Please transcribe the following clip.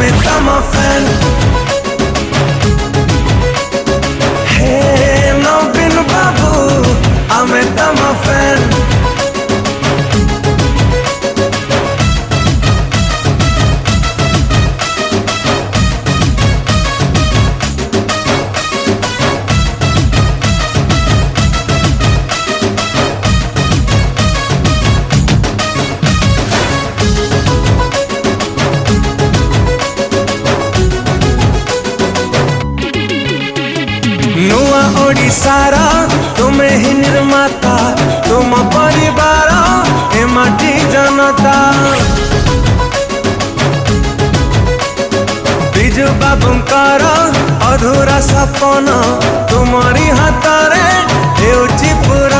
ଆମେ ତମ ଫ୍ୟାନ୍। ହେ ନବୀନ ବାବୁ ଆମେ ତମ ଫ୍ୟାନ୍। नुआ ओडिशार तुमे ही निर्माता, तुम परिवार ए माटी जनता। बिजू बाबूंकर अधूरा सपन तुमरी हाथ रे हेउची पूरा।